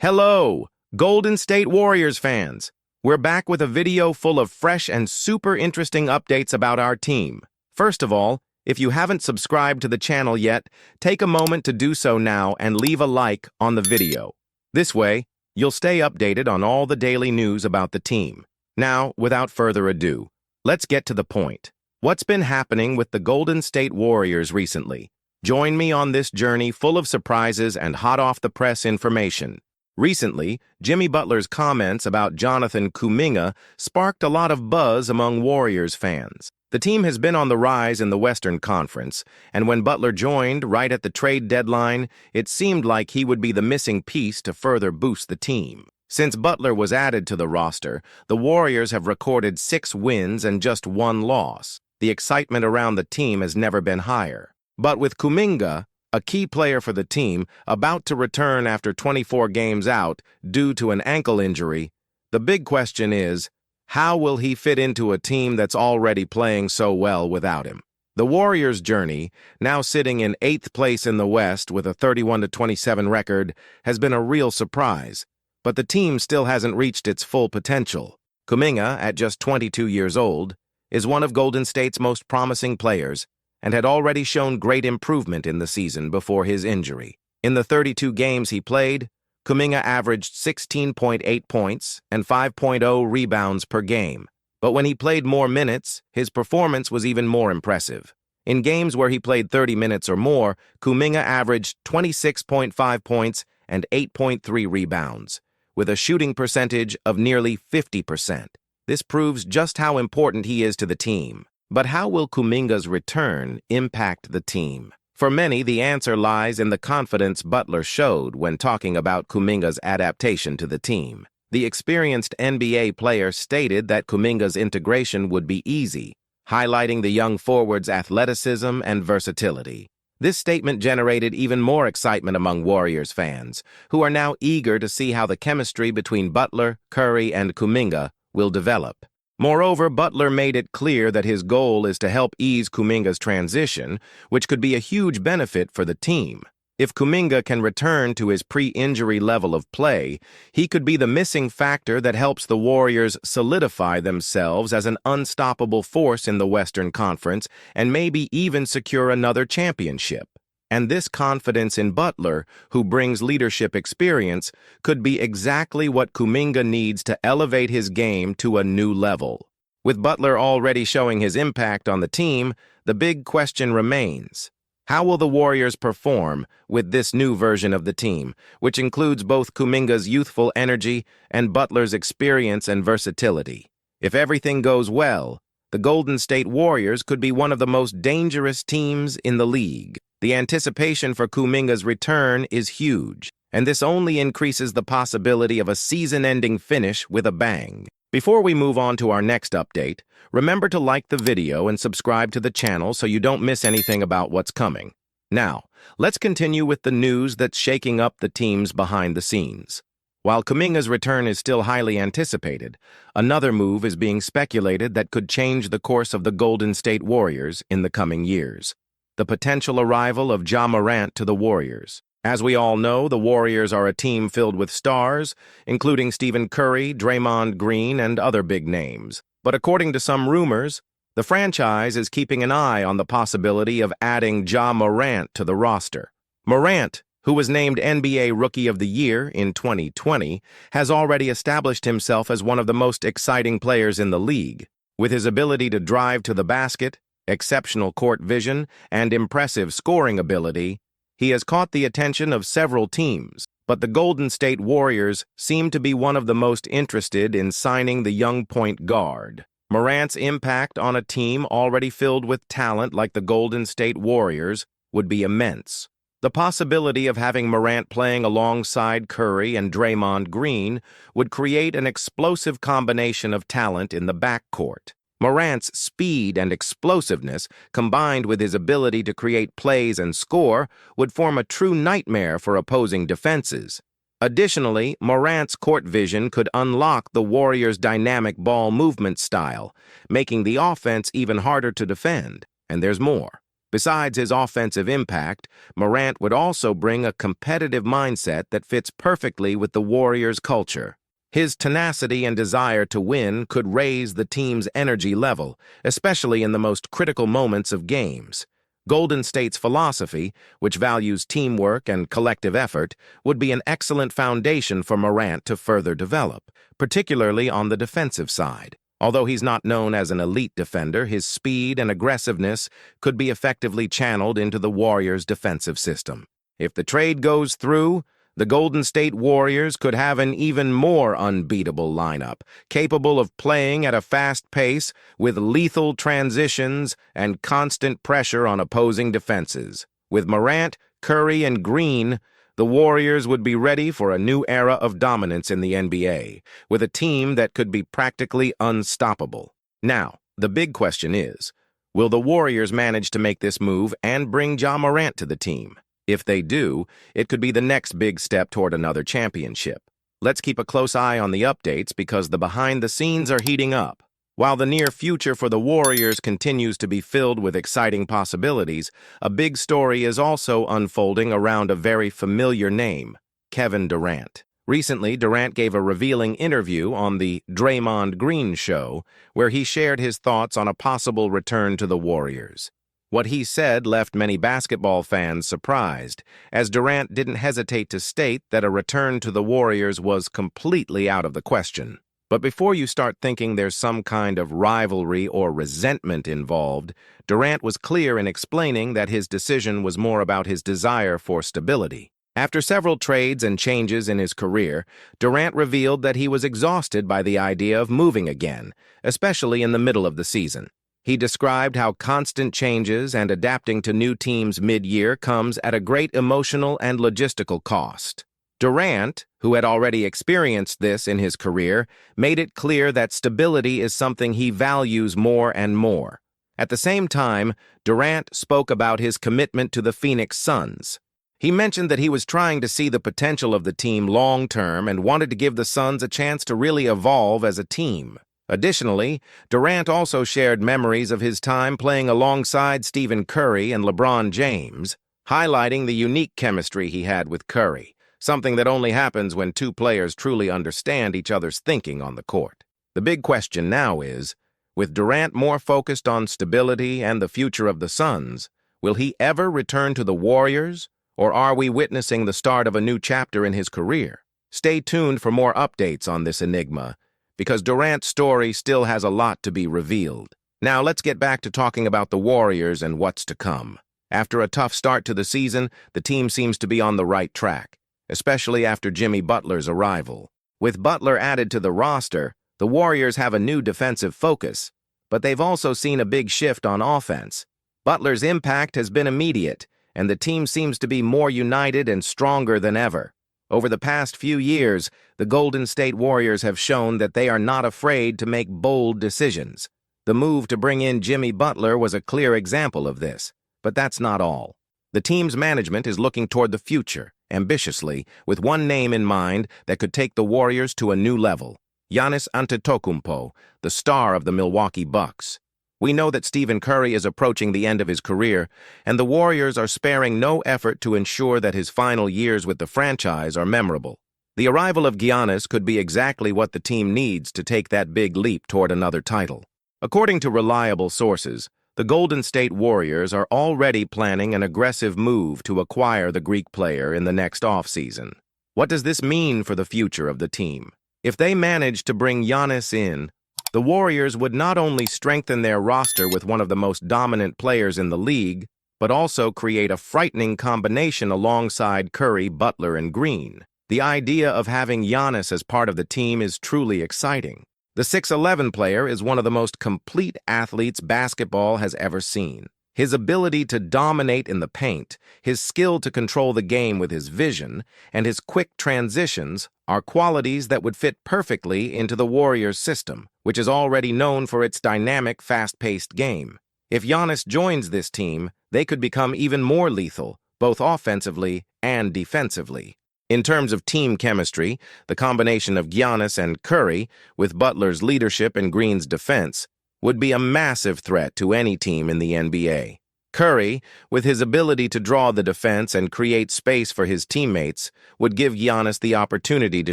Hello, Golden State Warriors fans. We're back with a video full of fresh and super interesting updates about our team. First of all, if you haven't subscribed to the channel yet, take a moment to do so now and leave a like on the video. This way, you'll stay updated on all the daily news about the team. Now, without further ado, let's get to the point. What's been happening with the Golden State Warriors recently? Join me on this journey full of surprises and hot-off-the-press information. Recently, Jimmy Butler's comments about Jonathan Kuminga sparked a lot of buzz among Warriors fans. The team has been on the rise in the Western Conference, and when Butler joined right at the trade deadline, it seemed like he would be the missing piece to further boost the team. Since Butler was added to the roster, the Warriors have recorded 6 wins and just 1 loss. The excitement around the team has never been higher. But with Kuminga, a key player for the team, about to return after 24 games out due to an ankle injury, the big question is, how will he fit into a team that's already playing so well without him? The Warriors' journey, now sitting in 8th place in the West with a 31-27 record, has been a real surprise, but the team still hasn't reached its full potential. Kuminga, at just 22 years old, is one of Golden State's most promising players, and had already shown great improvement in the season before his injury. In the 32 games he played, Kuminga averaged 16.8 points and 5.0 rebounds per game. But when he played more minutes, his performance was even more impressive. In games where he played 30 minutes or more, Kuminga averaged 26.5 points and 8.3 rebounds, with a shooting percentage of nearly 50%. This proves just how important he is to the team. But how will Kuminga's return impact the team? For many, the answer lies in the confidence Butler showed when talking about Kuminga's adaptation to the team. The experienced NBA player stated that Kuminga's integration would be easy, highlighting the young forward's athleticism and versatility. This statement generated even more excitement among Warriors fans, who are now eager to see how the chemistry between Butler, Curry, and Kuminga will develop. Moreover, Butler made it clear that his goal is to help ease Kuminga's transition, which could be a huge benefit for the team. If Kuminga can return to his pre-injury level of play, he could be the missing factor that helps the Warriors solidify themselves as an unstoppable force in the Western Conference and maybe even secure another championship. And this confidence in Butler, who brings leadership experience, could be exactly what Kuminga needs to elevate his game to a new level. With Butler already showing his impact on the team, the big question remains: how will the Warriors perform with this new version of the team, which includes both Kuminga's youthful energy and Butler's experience and versatility? If everything goes well, the Golden State Warriors could be one of the most dangerous teams in the league. The anticipation for Kuminga's return is huge, and this only increases the possibility of a season-ending finish with a bang. Before we move on to our next update, remember to like the video and subscribe to the channel so you don't miss anything about what's coming. Now, let's continue with the news that's shaking up the teams behind the scenes. While Kuminga's return is still highly anticipated, another move is being speculated that could change the course of the Golden State Warriors in the coming years: the potential arrival of Ja Morant to the Warriors. As we all know, the Warriors are a team filled with stars, including Steph Curry, Draymond Green, and other big names. But according to some rumors, the franchise is keeping an eye on the possibility of adding Ja Morant to the roster. Morant, who was named NBA Rookie of the Year in 2020, has already established himself as one of the most exciting players in the league. With his ability to drive to the basket, exceptional court vision, and impressive scoring ability, he has caught the attention of several teams. But the Golden State Warriors seem to be one of the most interested in signing the young point guard. Morant's impact on a team already filled with talent like the Golden State Warriors would be immense. The possibility of having Morant playing alongside Curry and Draymond Green would create an explosive combination of talent in the backcourt. Morant's speed and explosiveness, combined with his ability to create plays and score, would form a true nightmare for opposing defenses. Additionally, Morant's court vision could unlock the Warriors' dynamic ball movement style, making the offense even harder to defend. And there's more. Besides his offensive impact, Morant would also bring a competitive mindset that fits perfectly with the Warriors' culture. His tenacity and desire to win could raise the team's energy level, especially in the most critical moments of games. Golden State's philosophy, which values teamwork and collective effort, would be an excellent foundation for Morant to further develop, particularly on the defensive side. Although he's not known as an elite defender, his speed and aggressiveness could be effectively channeled into the Warriors' defensive system. If the trade goes through, the Golden State Warriors could have an even more unbeatable lineup, capable of playing at a fast pace with lethal transitions and constant pressure on opposing defenses. With Morant, Curry, and Green, the Warriors would be ready for a new era of dominance in the NBA, with a team that could be practically unstoppable. Now, the big question is, will the Warriors manage to make this move and bring Ja Morant to the team? If they do, it could be the next big step toward another championship. Let's keep a close eye on the updates because the behind-the-scenes are heating up. While the near future for the Warriors continues to be filled with exciting possibilities, a big story is also unfolding around a very familiar name, Kevin Durant. Recently, Durant gave a revealing interview on the Draymond Green show, where he shared his thoughts on a possible return to the Warriors. What he said left many basketball fans surprised, as Durant didn't hesitate to state that a return to the Warriors was completely out of the question. But before you start thinking there's some kind of rivalry or resentment involved, Durant was clear in explaining that his decision was more about his desire for stability. After several trades and changes in his career, Durant revealed that he was exhausted by the idea of moving again, especially in the middle of the season. He described how constant changes and adapting to new teams mid-year comes at a great emotional and logistical cost. Durant, who had already experienced this in his career, made it clear that stability is something he values more and more. At the same time, Durant spoke about his commitment to the Phoenix Suns. He mentioned that he was trying to see the potential of the team long-term and wanted to give the Suns a chance to really evolve as a team. Additionally, Durant also shared memories of his time playing alongside Stephen Curry and LeBron James, highlighting the unique chemistry he had with Curry, something that only happens when two players truly understand each other's thinking on the court. The big question now is, with Durant more focused on stability and the future of the Suns, will he ever return to the Warriors, or are we witnessing the start of a new chapter in his career? Stay tuned for more updates on this enigma, because Durant's story still has a lot to be revealed. Now let's get back to talking about the Warriors and what's to come. After a tough start to the season, the team seems to be on the right track, especially after Jimmy Butler's arrival. With Butler added to the roster, the Warriors have a new defensive focus, but they've also seen a big shift on offense. Butler's impact has been immediate, and the team seems to be more united and stronger than ever. Over the past few years, the Golden State Warriors have shown that they are not afraid to make bold decisions. The move to bring in Jimmy Butler was a clear example of this, but that's not all. The team's management is looking toward the future, ambitiously, with one name in mind that could take the Warriors to a new level: Giannis Antetokounmpo, the star of the Milwaukee Bucks. We know that Stephen Curry is approaching the end of his career, and the Warriors are sparing no effort to ensure that his final years with the franchise are memorable. The arrival of Giannis could be exactly what the team needs to take that big leap toward another title. According to reliable sources, the Golden State Warriors are already planning an aggressive move to acquire the Greek player in the next offseason. What does this mean for the future of the team? If they manage to bring Giannis in, the Warriors would not only strengthen their roster with one of the most dominant players in the league, but also create a frightening combination alongside Curry, Butler, and Green. The idea of having Giannis as part of the team is truly exciting. The 6'11" player is one of the most complete athletes basketball has ever seen. His ability to dominate in the paint, his skill to control the game with his vision, and his quick transitions are qualities that would fit perfectly into the Warriors' system, which is already known for its dynamic, fast-paced game. If Giannis joins this team, they could become even more lethal, both offensively and defensively. In terms of team chemistry, the combination of Giannis and Curry, with Butler's leadership and Green's defense, would be a massive threat to any team in the NBA. Curry, with his ability to draw the defense and create space for his teammates, would give Giannis the opportunity to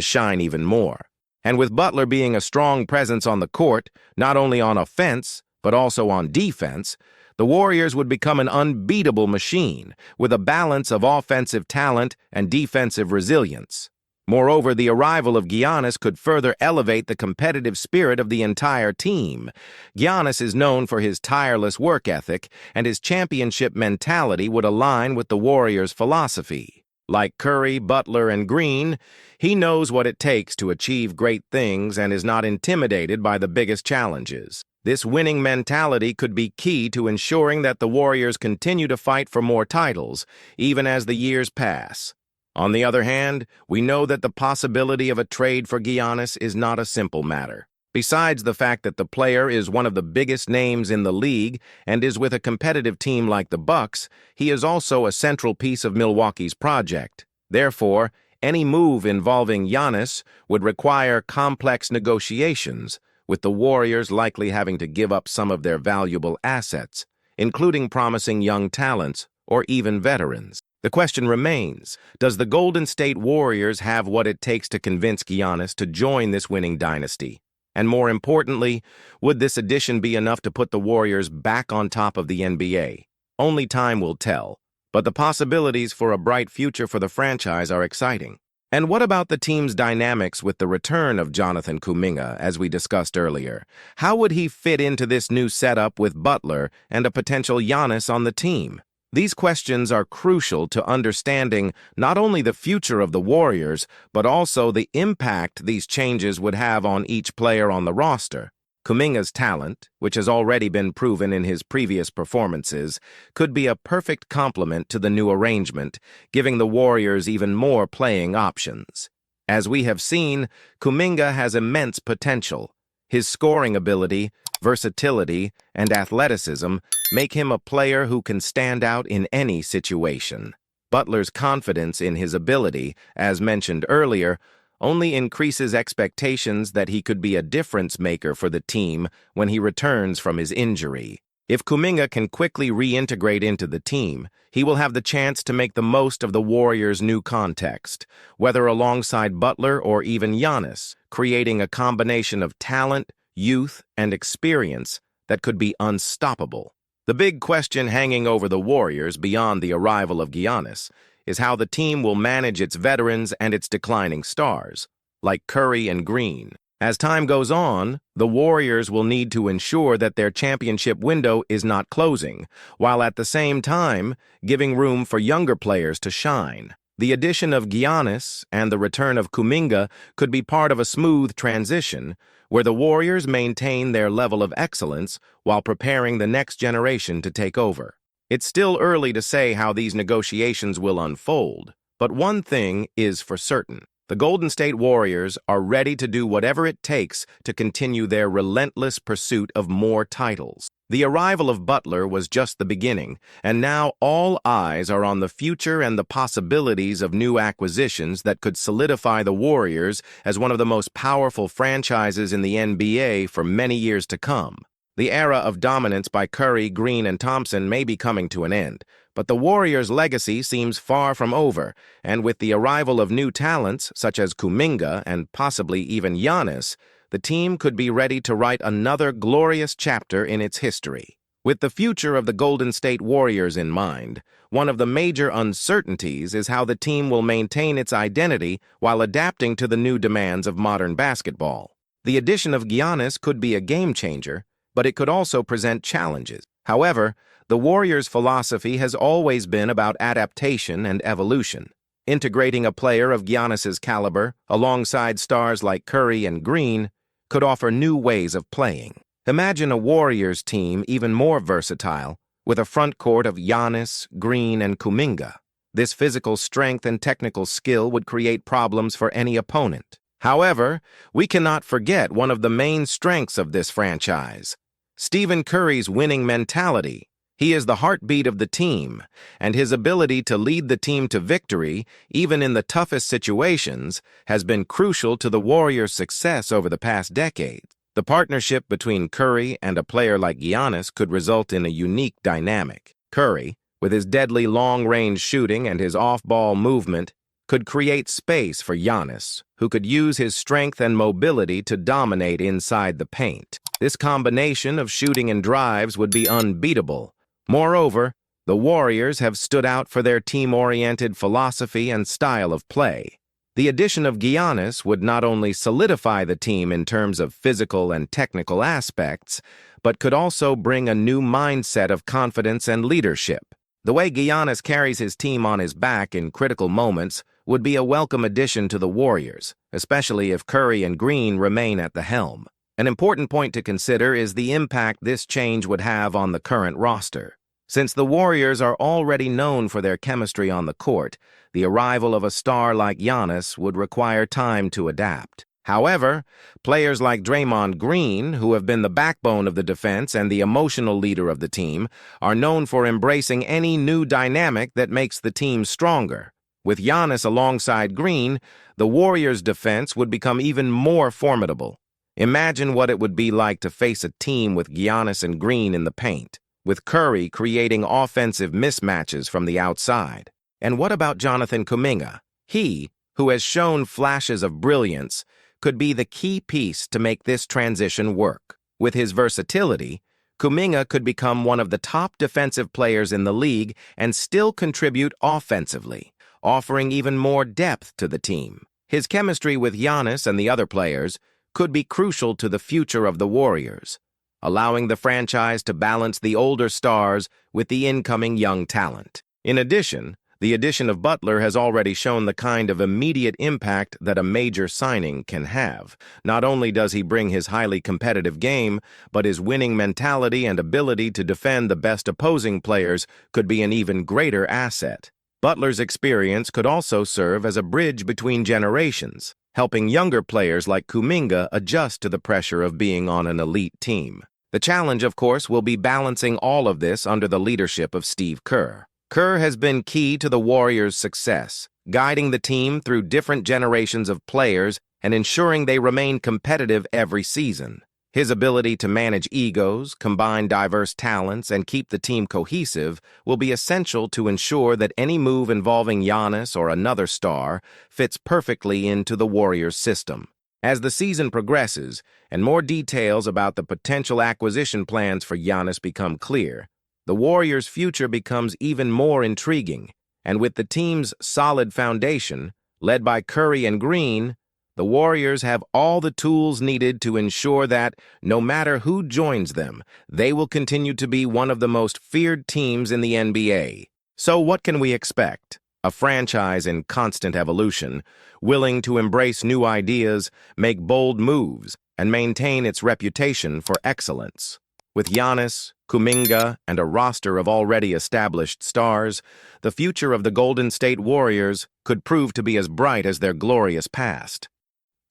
shine even more. And with Butler being a strong presence on the court, not only on offense, but also on defense, the Warriors would become an unbeatable machine with a balance of offensive talent and defensive resilience. Moreover, the arrival of Giannis could further elevate the competitive spirit of the entire team. Giannis is known for his tireless work ethic, and his championship mentality would align with the Warriors' philosophy. Like Curry, Butler, and Green, he knows what it takes to achieve great things and is not intimidated by the biggest challenges. This winning mentality could be key to ensuring that the Warriors continue to fight for more titles, even as the years pass. On the other hand, we know that the possibility of a trade for Giannis is not a simple matter. Besides the fact that the player is one of the biggest names in the league and is with a competitive team like the Bucks, he is also a central piece of Milwaukee's project. Therefore, any move involving Giannis would require complex negotiations, with the Warriors likely having to give up some of their valuable assets, including promising young talents or even veterans. The question remains, does the Golden State Warriors have what it takes to convince Giannis to join this winning dynasty? And more importantly, would this addition be enough to put the Warriors back on top of the NBA? Only time will tell, but the possibilities for a bright future for the franchise are exciting. And what about the team's dynamics with the return of Jonathan Kuminga, as we discussed earlier? How would he fit into this new setup with Butler and a potential Giannis on the team? These questions are crucial to understanding not only the future of the Warriors, but also the impact these changes would have on each player on the roster. Kuminga's talent, which has already been proven in his previous performances, could be a perfect complement to the new arrangement, giving the Warriors even more playing options. As we have seen, Kuminga has immense potential. His scoring ability, versatility, and athleticism make him a player who can stand out in any situation. Butler's confidence in his ability, as mentioned earlier, only increases expectations that he could be a difference maker for the team when he returns from his injury. If Kuminga can quickly reintegrate into the team, he will have the chance to make the most of the Warriors' new context, whether alongside Butler or even Giannis, creating a combination of talent, youth, and experience that could be unstoppable. The big question hanging over the Warriors beyond the arrival of Giannis is how the team will manage its veterans and its declining stars, like Curry and Green. As time goes on, the Warriors will need to ensure that their championship window is not closing, while at the same time giving room for younger players to shine. The addition of Giannis and the return of Kuminga could be part of a smooth transition, where the Warriors maintain their level of excellence while preparing the next generation to take over. It's still early to say how these negotiations will unfold, but one thing is for certain. The Golden State Warriors are ready to do whatever it takes to continue their relentless pursuit of more titles. The arrival of Butler was just the beginning, and now all eyes are on the future and the possibilities of new acquisitions that could solidify the Warriors as one of the most powerful franchises in the NBA for many years to come. The era of dominance by Curry, Green, and Thompson may be coming to an end, but the Warriors' legacy seems far from over, and with the arrival of new talents such as Kuminga and possibly even Giannis, the team could be ready to write another glorious chapter in its history. With the future of the Golden State Warriors in mind, one of the major uncertainties is how the team will maintain its identity while adapting to the new demands of modern basketball. The addition of Giannis could be a game-changer, but it could also present challenges. However, the Warriors' philosophy has always been about adaptation and evolution. Integrating a player of Giannis's caliber alongside stars like Curry and Green could offer new ways of playing. Imagine a Warriors team even more versatile, with a front court of Giannis, Green, and Kuminga. This physical strength and technical skill would create problems for any opponent. However, we cannot forget one of the main strengths of this franchise: Stephen Curry's winning mentality. He is the heartbeat of the team, and his ability to lead the team to victory, even in the toughest situations, has been crucial to the Warriors' success over the past decade. The partnership between Curry and a player like Giannis could result in a unique dynamic. Curry, with his deadly long-range shooting and his off-ball movement, could create space for Giannis, who could use his strength and mobility to dominate inside the paint. This combination of shooting and drives would be unbeatable. Moreover, the Warriors have stood out for their team-oriented philosophy and style of play. The addition of Giannis would not only solidify the team in terms of physical and technical aspects, but could also bring a new mindset of confidence and leadership. The way Giannis carries his team on his back in critical moments would be a welcome addition to the Warriors, especially if Curry and Green remain at the helm. An important point to consider is the impact this change would have on the current roster. Since the Warriors are already known for their chemistry on the court, the arrival of a star like Giannis would require time to adapt. However, players like Draymond Green, who have been the backbone of the defense and the emotional leader of the team, are known for embracing any new dynamic that makes the team stronger. With Giannis alongside Green, the Warriors' defense would become even more formidable. Imagine what it would be like to face a team with Giannis and Green in the paint, with Curry creating offensive mismatches from the outside. And what about Jonathan Kuminga? He, who has shown flashes of brilliance, could be the key piece to make this transition work. With his versatility, Kuminga could become one of the top defensive players in the league and still contribute offensively, offering even more depth to the team. His chemistry with Giannis and the other players could be crucial to the future of the Warriors, allowing the franchise to balance the older stars with the incoming young talent. In addition, the addition of Butler has already shown the kind of immediate impact that a major signing can have. Not only does he bring his highly competitive game, but his winning mentality and ability to defend the best opposing players could be an even greater asset. Butler's experience could also serve as a bridge between generations, helping younger players like Kuminga adjust to the pressure of being on an elite team. The challenge, of course, will be balancing all of this under the leadership of Steve Kerr. Kerr has been key to the Warriors' success, guiding the team through different generations of players and ensuring they remain competitive every season. His ability to manage egos, combine diverse talents, and keep the team cohesive will be essential to ensure that any move involving Giannis or another star fits perfectly into the Warriors' system. As the season progresses and more details about the potential acquisition plans for Giannis become clear, the Warriors' future becomes even more intriguing, and with the team's solid foundation, led by Curry and Green, the Warriors have all the tools needed to ensure that, no matter who joins them, they will continue to be one of the most feared teams in the NBA. So what can we expect? A franchise in constant evolution, willing to embrace new ideas, make bold moves, and maintain its reputation for excellence. With Giannis, Kuminga, and a roster of already established stars, the future of the Golden State Warriors could prove to be as bright as their glorious past.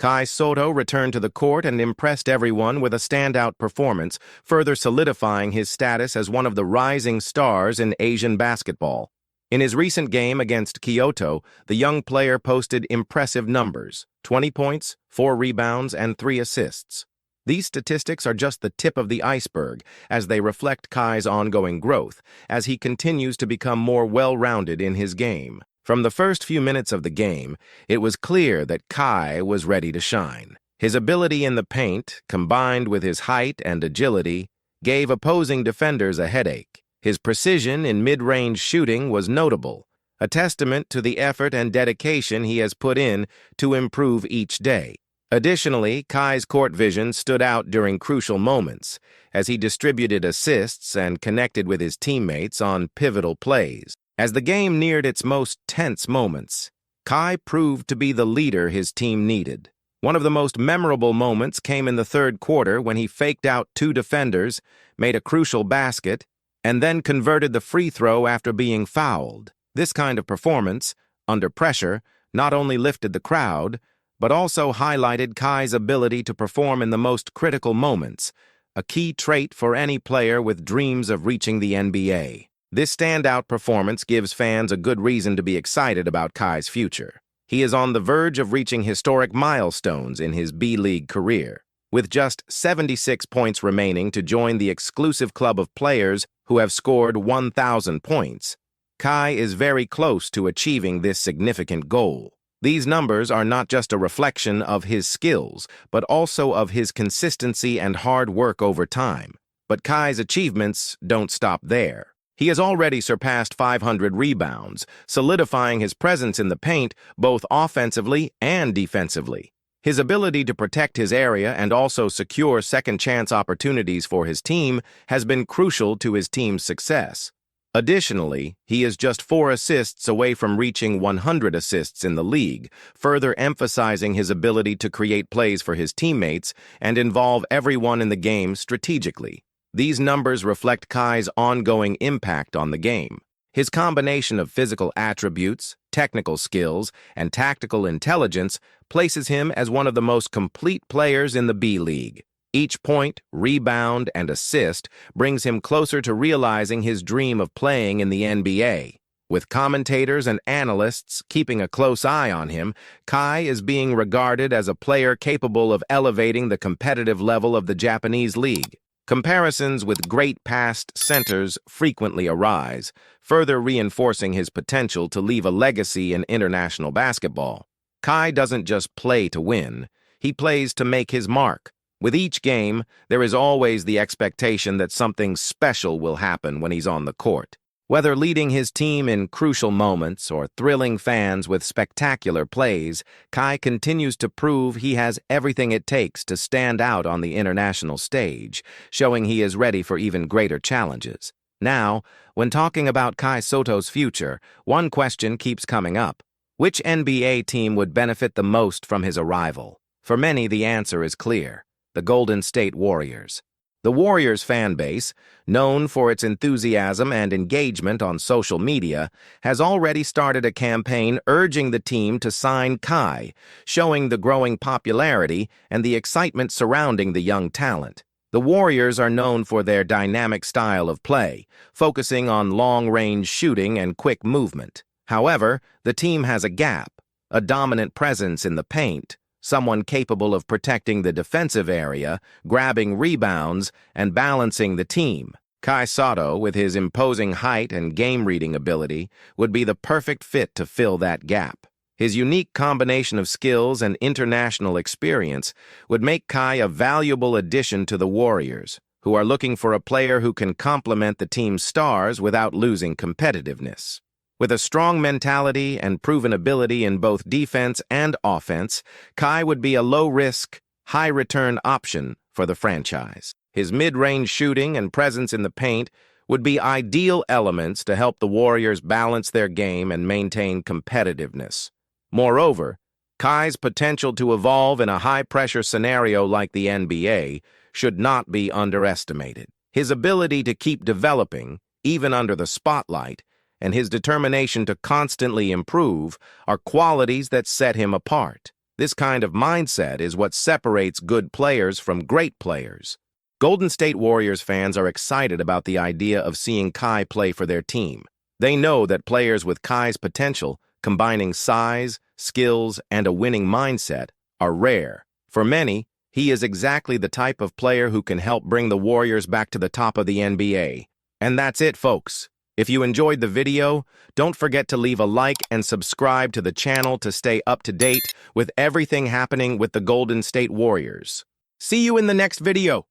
Sotto returned to the court and impressed everyone with a standout performance, further solidifying his status as one of the rising stars in Asian basketball. In his recent game against Kyoto, the young player posted impressive numbers: 20 points, 4 rebounds, and 3 assists. These statistics are just the tip of the iceberg as they reflect Kai's ongoing growth as he continues to become more well-rounded in his game. From the first few minutes of the game, it was clear that Kai was ready to shine. His ability in the paint, combined with his height and agility, gave opposing defenders a headache. His precision in mid-range shooting was notable, a testament to the effort and dedication he has put in to improve each day. Additionally, Kai's court vision stood out during crucial moments as he distributed assists and connected with his teammates on pivotal plays. As the game neared its most tense moments, Kai proved to be the leader his team needed. One of the most memorable moments came in the third quarter when he faked out 2 defenders, made a crucial basket, and then converted the free throw after being fouled. This kind of performance, under pressure, not only lifted the crowd, but also highlighted Kai's ability to perform in the most critical moments, a key trait for any player with dreams of reaching the NBA. This standout performance gives fans a good reason to be excited about Kai's future. He is on the verge of reaching historic milestones in his B-League career. With just 76 points remaining to join the exclusive club of players who have scored 1,000 points. Kai is very close to achieving this significant goal. These numbers are not just a reflection of his skills, but also of his consistency and hard work over time. But Kai's achievements don't stop there. He has already surpassed 500 rebounds, solidifying his presence in the paint both offensively and defensively. His ability to protect his area and also secure second-chance opportunities for his team has been crucial to his team's success. Additionally, he is just 4 assists away from reaching 100 assists in the league, further emphasizing his ability to create plays for his teammates and involve everyone in the game strategically. These numbers reflect Kai's ongoing impact on the game. His combination of physical attributes, technical skills, and tactical intelligence places him as one of the most complete players in the B-League. Each point, rebound, and assist brings him closer to realizing his dream of playing in the NBA. With commentators and analysts keeping a close eye on him, Kai is being regarded as a player capable of elevating the competitive level of the Japanese league. Comparisons with great past centers frequently arise, further reinforcing his potential to leave a legacy in international basketball. Kai doesn't just play to win, he plays to make his mark. With each game, there is always the expectation that something special will happen when he's on the court. Whether leading his team in crucial moments or thrilling fans with spectacular plays, Kai continues to prove he has everything it takes to stand out on the international stage, showing he is ready for even greater challenges. Now, when talking about Kai Sotto's future, one question keeps coming up. Which NBA team would benefit the most from his arrival? For many, the answer is clear: the Golden State Warriors. The Warriors fan base, known for its enthusiasm and engagement on social media, has already started a campaign urging the team to sign Kai, showing the growing popularity and the excitement surrounding the young talent. The Warriors are known for their dynamic style of play, focusing on long-range shooting and quick movement. However, the team has a gap: a dominant presence in the paint, someone capable of protecting the defensive area, grabbing rebounds, and balancing the team. Kai Sotto, with his imposing height and game-reading ability, would be the perfect fit to fill that gap. His unique combination of skills and international experience would make Kai a valuable addition to the Warriors, who are looking for a player who can complement the team's stars without losing competitiveness. With a strong mentality and proven ability in both defense and offense, Kai would be a low-risk, high-return option for the franchise. His mid-range shooting and presence in the paint would be ideal elements to help the Warriors balance their game and maintain competitiveness. Moreover, Kai's potential to evolve in a high-pressure scenario like the NBA should not be underestimated. His ability to keep developing, even under the spotlight, and his determination to constantly improve are qualities that set him apart. This kind of mindset is what separates good players from great players. Golden State Warriors fans are excited about the idea of seeing Kai play for their team. They know that players with Kai's potential, combining size, skills, and a winning mindset, are rare. For many, he is exactly the type of player who can help bring the Warriors back to the top of the NBA. And that's it, folks. If you enjoyed the video, don't forget to leave a like and subscribe to the channel to stay up to date with everything happening with the Golden State Warriors. See you in the next video.